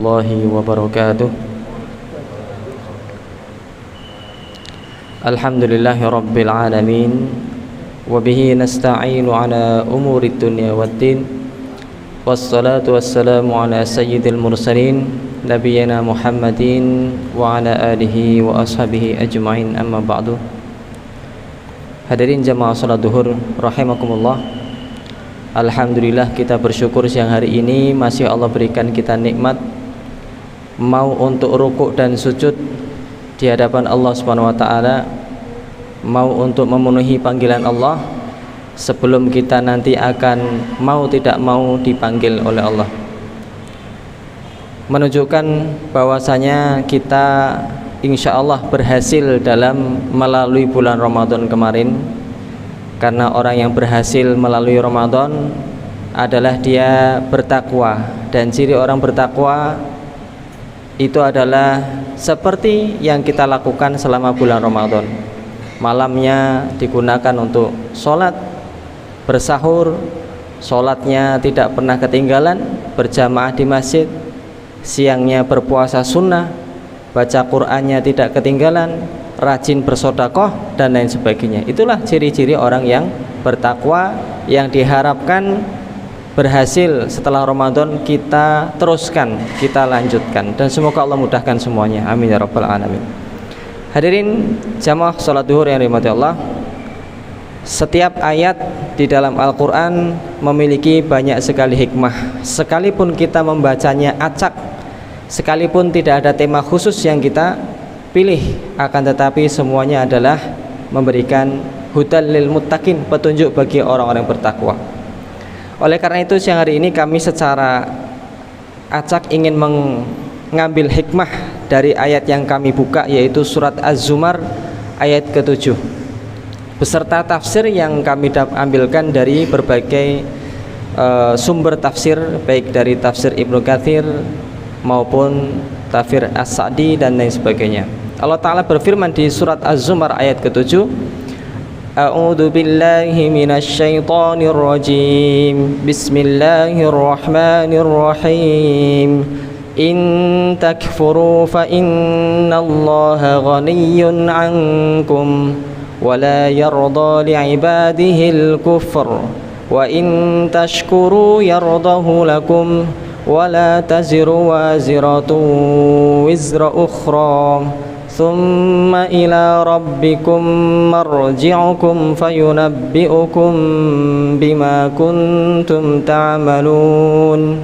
warahmatullahi wabarakatuh. Alhamdulillahi rabbil alamin, wabihi nasta'inu ala umuri dunya waddin, wassalatu wassalamu ala sayyidil mursalin nabiyyina Muhammadin wa ala alihi wa ashabihi ajma'in, amma ba'du. Hadirin jamaah salat duhur rahimakumullah. Alhamdulillah, kita bersyukur siang hari ini masih Allah berikan kita nikmat mau untuk rukuk dan sujud di hadapan Allah Subhanahu wa taala, mau untuk memenuhi panggilan Allah sebelum kita nanti akan mau tidak mau dipanggil oleh Allah. Menunjukkan bahwasanya kita insya Allah berhasil dalam melalui bulan Ramadan kemarin. Karena orang yang berhasil melalui Ramadan adalah dia bertakwa, dan ciri orang bertakwa itu adalah seperti yang kita lakukan selama bulan Ramadan. Malamnya digunakan untuk sholat, bersahur, sholatnya tidak pernah ketinggalan, berjamaah di masjid. Siangnya berpuasa sunnah, baca Qur'annya tidak ketinggalan, rajin bersedekah dan lain sebagainya. Itulah ciri-ciri orang yang bertakwa yang diharapkan berhasil setelah Ramadan. Kita teruskan, kita lanjutkan, dan semoga Allah mudahkan semuanya, amin ya rabbal alamin. Hadirin jamaah salat duhur yang dirahmati Allah, setiap ayat di dalam Al-Quran memiliki banyak sekali hikmah. Sekalipun kita membacanya acak, sekalipun tidak ada tema khusus yang kita pilih, akan tetapi semuanya adalah memberikan hudal lil muttaqin, petunjuk bagi orang-orang bertakwa. Oleh karena itu siang hari ini kami secara acak ingin mengambil hikmah dari ayat yang kami buka, yaitu surat Az-Zumar ayat ke-7, beserta tafsir yang kami ambilkan dari berbagai sumber tafsir, baik dari tafsir Ibnu Katsir maupun tafsir As-Sa'di dan lain sebagainya. Allah Ta'ala berfirman di surat Az-Zumar ayat ke-7, A'udzu billahi minasy syaithanir rajim. Bismillahirrahmanirrahim. In takfuru fa innallaha ghaniyyun 'ankum wa la yarda li'ibadihi al-kufr wa in tashkuru yardahu lakum wa la taziru waziratun wizra ukhra. Thumma ila rabbikum marji'ukum fayunabbi'ukum bima kuntum ta'malun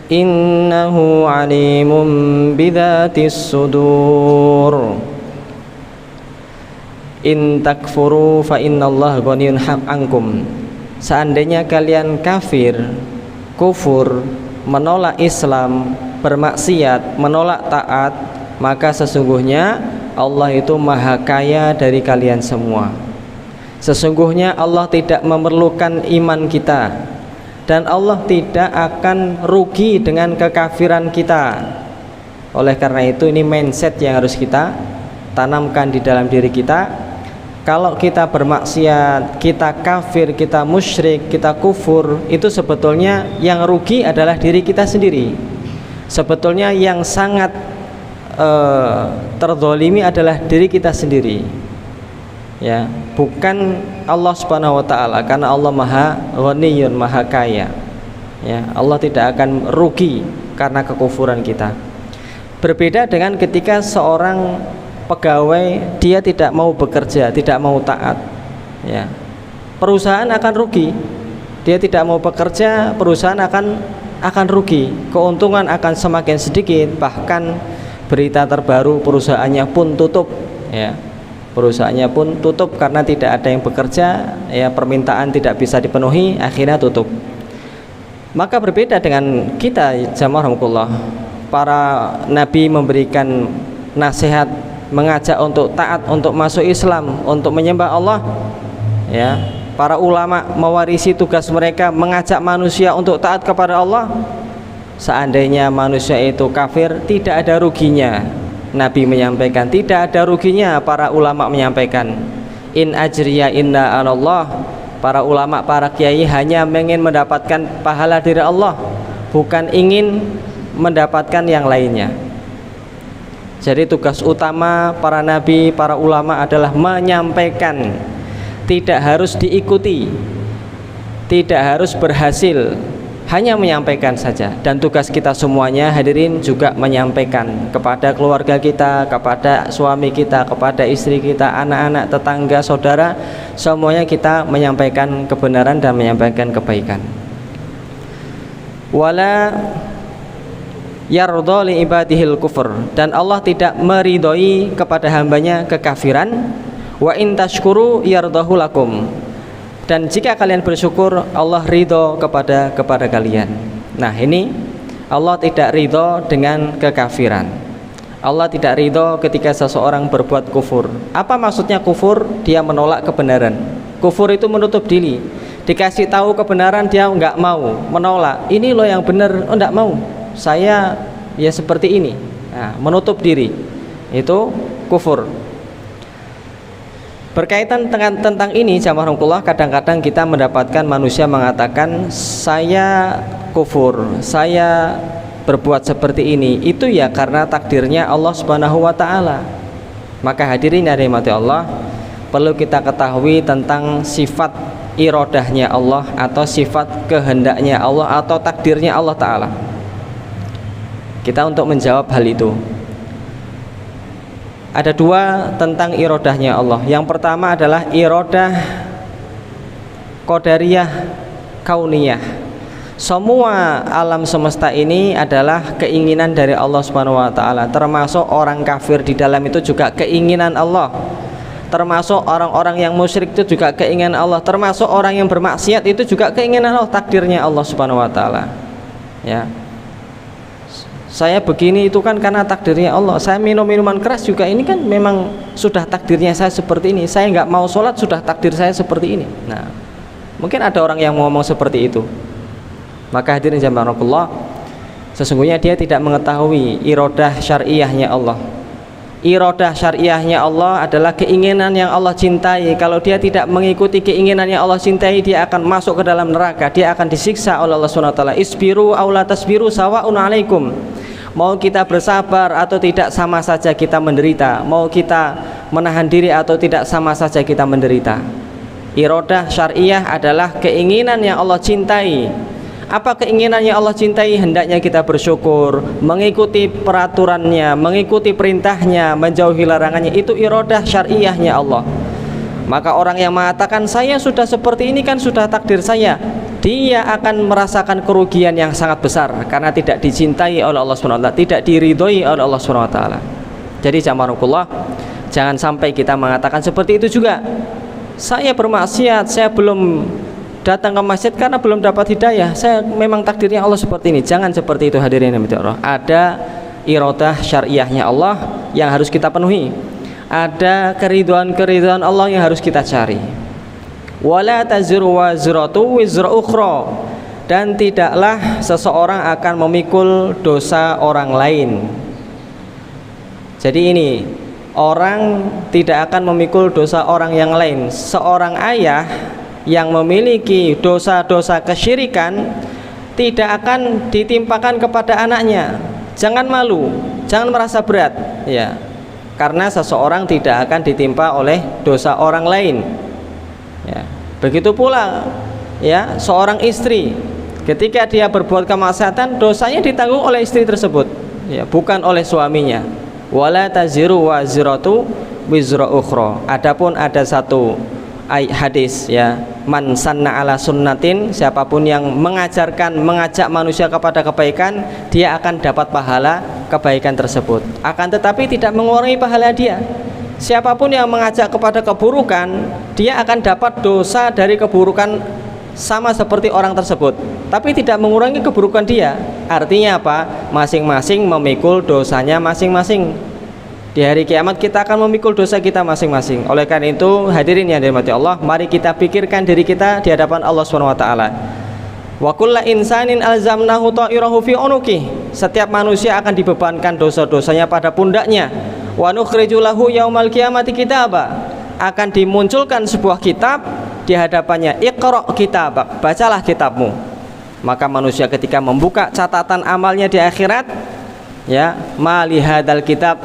innahu alimun bidzatis sudur. In takfuru fa innallaha ghaniyun ankum. Seandainya kalian kafir, kufur, menolak Islam, bermaksiat, menolak taat, maka sesungguhnya Allah itu maha kaya dari kalian semua. Sesungguhnya Allah tidak memerlukan iman kita, dan Allah tidak akan rugi dengan kekafiran kita. Oleh karena itu ini mindset yang harus kita tanamkan di dalam diri kita. Kalau kita bermaksiat, kita kafir, kita musyrik, kita kufur, itu sebetulnya yang rugi adalah diri kita sendiri. Sebetulnya yang sangat terzalimi adalah diri kita sendiri, ya, bukan Allah Subhanahu wa taala, karena Allah maha ghaniyun, maha kaya, ya. Allah tidak akan rugi karena kekufuran kita. Berbeda dengan ketika seorang pegawai dia tidak mau bekerja, tidak mau taat, ya, perusahaan akan rugi. Dia tidak mau bekerja, perusahaan akan rugi, keuntungan akan semakin sedikit. Bahkan berita terbaru, perusahaannya pun tutup, ya, perusahaannya pun tutup karena tidak ada yang bekerja, ya, permintaan tidak bisa dipenuhi, akhirnya tutup. Maka berbeda dengan kita jamaah rahmatullah, para nabi memberikan nasihat, mengajak untuk taat, untuk masuk Islam, untuk menyembah Allah, ya. Para ulama mewarisi tugas mereka mengajak manusia untuk taat kepada Allah. Seandainya manusia itu kafir, tidak ada ruginya. Nabi menyampaikan tidak ada ruginya. Para ulama menyampaikan in ajriya inna anallah. Para ulama, para kiai hanya ingin mendapatkan pahala dari Allah, bukan ingin mendapatkan yang lainnya. Jadi tugas utama para nabi, para ulama adalah menyampaikan, tidak harus diikuti, tidak harus berhasil, hanya menyampaikan saja. Dan tugas kita semuanya hadirin juga menyampaikan kepada keluarga kita, kepada suami kita, kepada istri kita, anak-anak, tetangga, saudara, semuanya kita menyampaikan kebenaran dan menyampaikan kebaikan. Wala yardha li ibadihil kufur, dan Allah tidak meridhoi kepada hambanya kekafiran. Wa in tashkuru yardahu lakum, dan jika kalian bersyukur Allah ridho kepada kalian. Nah, ini Allah tidak ridho dengan kekafiran. Allah tidak ridho ketika seseorang berbuat kufur. Apa maksudnya kufur? Dia menolak kebenaran. Kufur itu menutup diri. Dikasih tahu kebenaran dia enggak mau, menolak. Ini loh yang benar, oh enggak mau. Saya ya seperti ini. Nah, menutup diri. Itu kufur. Berkaitan tentang ini jamaah rahmatullah, kadang-kadang kita mendapatkan manusia mengatakan saya kufur, saya berbuat seperti ini, itu ya karena takdirnya Allah Subhanahu wa taala. Maka hadirin yang dirahmati Allah, perlu kita ketahui tentang sifat irodahnya Allah atau sifat kehendaknya Allah atau takdirnya Allah taala. Kita untuk menjawab hal itu ada dua tentang irodahnya Allah. Yang pertama adalah irodah qadariyah kauniyah. Semua alam semesta ini adalah keinginan dari Allah Subhanahu wa taala. Termasuk orang kafir di dalam itu juga keinginan Allah. Termasuk orang-orang yang musyrik itu juga keinginan Allah. Termasuk orang yang bermaksiat itu juga keinginan Allah, takdirnya Allah Subhanahu wa taala. Ya. Saya begini itu kan karena takdirnya Allah. Saya minum minuman keras juga ini kan memang sudah takdirnya saya seperti ini. Saya nggak mau sholat sudah takdir saya seperti ini. Nah, mungkin ada orang yang ngomong seperti itu. Maka hadirin jamaah Allah, sesungguhnya dia tidak mengetahui irodah syariahnya Allah. Irodah syariahnya Allah adalah keinginan yang Allah cintai. Kalau dia tidak mengikuti keinginan yang Allah cintai, dia akan masuk ke dalam neraka. Dia akan disiksa oleh Allah Subhanahu wa taala. Isbiru aw la tasbiru sawa'un 'alaikum. Mau kita bersabar atau tidak sama saja kita menderita. Mau kita menahan diri atau tidak sama saja kita menderita. Irodah syariah adalah keinginan yang Allah cintai. Apa keinginan yang Allah cintai? Hendaknya kita bersyukur, mengikuti peraturannya, mengikuti perintahnya, menjauhi larangannya. Itu irodah syariahnya Allah. Maka orang yang mengatakan saya sudah seperti ini kan sudah takdir saya, dia akan merasakan kerugian yang sangat besar karena tidak dicintai oleh Allah SWT, tidak diridhoi oleh Allah SWT. Jadi jamaah rahmatullah, jangan sampai kita mengatakan seperti itu juga. Saya bermaksiat, saya belum datang ke masjid karena belum dapat hidayah, saya memang takdirnya Allah seperti ini. Jangan seperti itu hadirin yang dirahmati Allah. Ada irodah syariahnya Allah yang harus kita penuhi. Ada keriduan Allah yang harus kita cari. Wala taziru wazratu wizra ukhra, dan tidaklah seseorang akan memikul dosa orang lain. Jadi ini, orang tidak akan memikul dosa orang yang lain. Seorang ayah yang memiliki dosa-dosa kesyirikan tidak akan ditimpakan kepada anaknya. Jangan malu, jangan merasa berat, ya, karena seseorang tidak akan ditimpa oleh dosa orang lain. Ya, begitu pula, ya, seorang istri ketika dia berbuat kemaksiatan, dosanya ditanggung oleh istri tersebut, ya, bukan oleh suaminya. Wala taziru waziratu wizra ukhra. Adapun ada satu hadis, ya, man sanna ala sunnatin, siapapun yang mengajak manusia kepada kebaikan, dia akan dapat pahala kebaikan tersebut, akan tetapi tidak mengurangi pahala dia. Siapapun yang mengajak kepada keburukan, dia akan dapat dosa dari keburukan sama seperti orang tersebut, tapi tidak mengurangi keburukan dia. Artinya apa? Masing-masing memikul dosanya masing-masing. Di hari kiamat kita akan memikul dosa kita masing-masing. Oleh karena itu hadirin yang dirahmati Allah, mari kita pikirkan diri kita di hadapan Allah Subhanahu wa taala. Wa kullu insanin alzamnahu ta'irahu fi unuki. Setiap manusia akan dibebankan dosa-dosanya pada pundaknya. Wa nukhriju lahu yaumal qiyamati kitaba. Akan dimunculkan sebuah kitab di hadapannya. Iqra kitabak, bacalah kitabmu. Maka manusia ketika membuka catatan amalnya di akhirat, ya, ma li hadzal kitab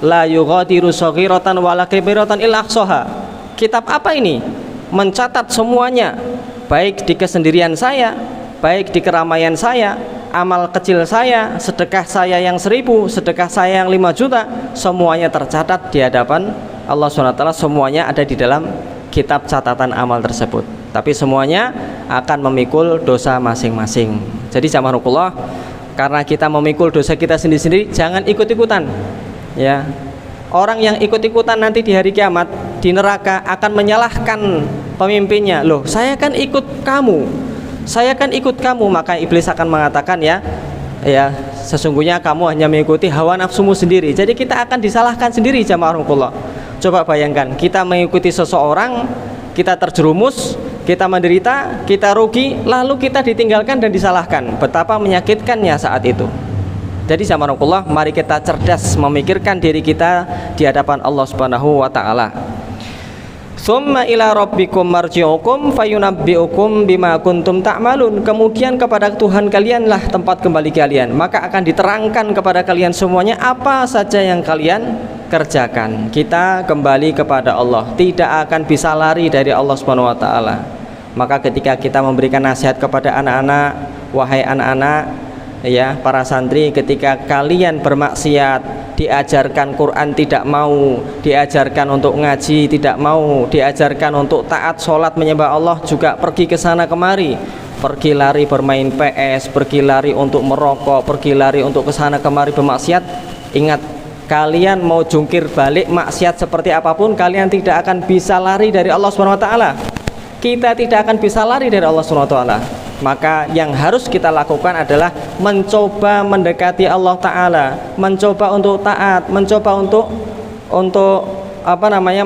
la yughadiru shaghiratan wala kabiratan illa ahsaha. Kitab apa ini? Mencatat semuanya, baik di kesendirian saya, baik di keramaian saya, amal kecil saya, sedekah saya yang 1000, sedekah saya yang 5 juta, semuanya tercatat di hadapan Allah SWT. Semuanya ada di dalam kitab catatan amal tersebut. Tapi semuanya akan memikul dosa masing-masing. Jadi jamaah rukullah, karena kita memikul dosa kita sendiri-sendiri, jangan ikut-ikutan, ya. Orang yang ikut-ikutan nanti di hari kiamat di neraka akan menyalahkan pemimpinnya. Loh, saya kan ikut kamu, maka iblis akan mengatakan, ya sesungguhnya kamu hanya mengikuti hawa nafsumu sendiri. Jadi kita akan disalahkan sendiri jamaah rukullah. Coba bayangkan, kita mengikuti seseorang, kita terjerumus, kita menderita, kita rugi, lalu kita ditinggalkan dan disalahkan. Betapa menyakitkannya saat itu. Jadi jamaah rukullah, mari kita cerdas memikirkan diri kita di hadapan Allah Subhanahu wa taala. Summa ila rabbikum marji'ukum fayunabbi'ukum bima kuntum ta'malun. Kemudian kepada Tuhan kalianlah tempat kembali kalian, maka akan diterangkan kepada kalian semuanya apa saja yang kalian kerjakan. Kita kembali kepada Allah, tidak akan bisa lari dari Allah Subhanahu wa taala. Maka ketika kita memberikan nasihat kepada anak-anak, wahai anak-anak, ya para santri, ketika kalian bermaksiat, diajarkan Quran tidak mau, diajarkan untuk ngaji tidak mau, diajarkan untuk taat sholat menyembah Allah juga pergi ke sana kemari, pergi lari bermain PS, pergi lari untuk merokok, pergi lari untuk ke sana kemari bermaksiat. Ingat, kalian mau jungkir balik maksiat seperti apapun, kalian tidak akan bisa lari dari Allah SWT. Kita tidak akan bisa lari dari Allah SWT. Maka yang harus kita lakukan adalah mencoba mendekati Allah Ta'ala, mencoba untuk taat, mencoba untuk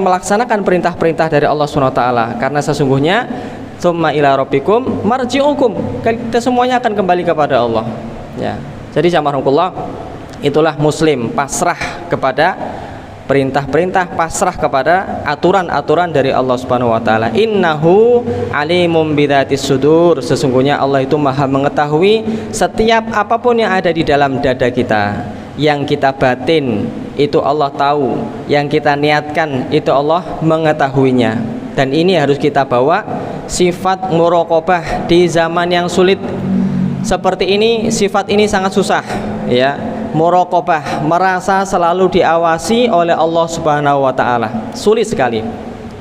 melaksanakan perintah-perintah dari Allah SWT. Karena sesungguhnya tsumma ila rabbikum marji'ukum, kita semuanya akan kembali kepada Allah, ya. Jadi jamaah rukullah, itulah muslim, pasrah kepada perintah-perintah, pasrah kepada aturan-aturan dari Allah Subhanahu wa taala. Innahu alimum bidzatis sudur, sesungguhnya Allah itu Maha mengetahui setiap apapun yang ada di dalam dada kita. Yang kita batin itu Allah tahu, yang kita niatkan itu Allah mengetahuinya. Dan ini harus kita bawa sifat muraqabah di zaman yang sulit seperti ini. Sifat ini sangat susah, ya. Muraqabah, merasa selalu diawasi oleh Allah Subhanahu wa taala, sulit sekali,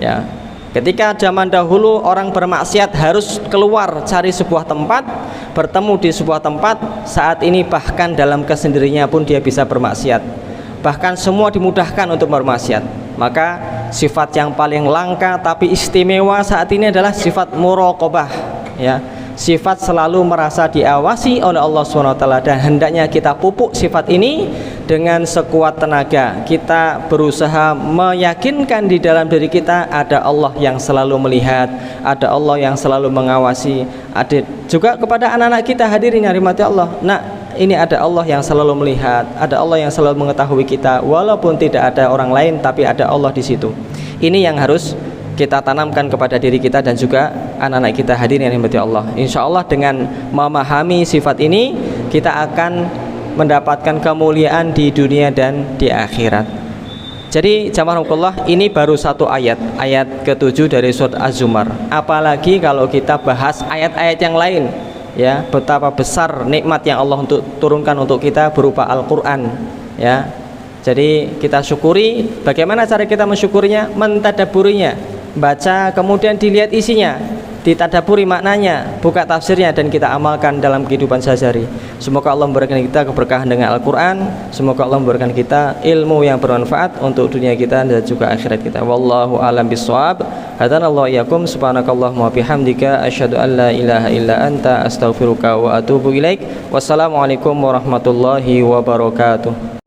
ya. Ketika zaman dahulu orang bermaksiat harus keluar cari sebuah tempat, bertemu di sebuah tempat, saat ini bahkan dalam kesendiriannya pun dia bisa bermaksiat. Bahkan semua dimudahkan untuk bermaksiat. Maka sifat yang paling langka tapi istimewa saat ini adalah sifat muraqabah, ya. Sifat selalu merasa diawasi oleh Allah SWT, dan hendaknya kita pupuk sifat ini dengan sekuat tenaga. Kita berusaha meyakinkan di dalam diri kita ada Allah yang selalu melihat, ada Allah yang selalu mengawasi. Ada juga kepada anak-anak kita, hadirin yang dirahmati Allah. Nah, ini ada Allah yang selalu melihat, ada Allah yang selalu mengetahui kita, walaupun tidak ada orang lain, tapi ada Allah di situ. Ini yang harus kita tanamkan kepada diri kita dan juga anak-anak kita, hadirin yang dirahmati Allah. Insya Allah dengan memahami sifat ini, kita akan mendapatkan kemuliaan di dunia dan di akhirat. Jadi jamaah Allah, ini baru satu ayat, ayat ke-7 dari surat Az-Zumar. Apalagi kalau kita bahas ayat-ayat yang lain, ya, betapa besar nikmat yang Allah turunkan untuk kita berupa Al-Quran, ya. Jadi kita syukuri. Bagaimana cara kita mensyukurinya? Mentadaburinya, baca, kemudian dilihat isinya, ditadaburi maknanya, buka tafsirnya, dan kita amalkan dalam kehidupan sehari-hari. Semoga Allah memberikan kita keberkahan dengan Al-Quran. Semoga Allah memberikan kita ilmu yang bermanfaat untuk dunia kita dan juga akhirat kita. Wallahu a'lam bishawab. Hadanallahu iyyakum. Subhanakallahumma bihamdika asyhadu an la ilaha illa anta astaghfiruka wa atubu ilaik. Wassalamualaikum warahmatullahi wabarakatuh.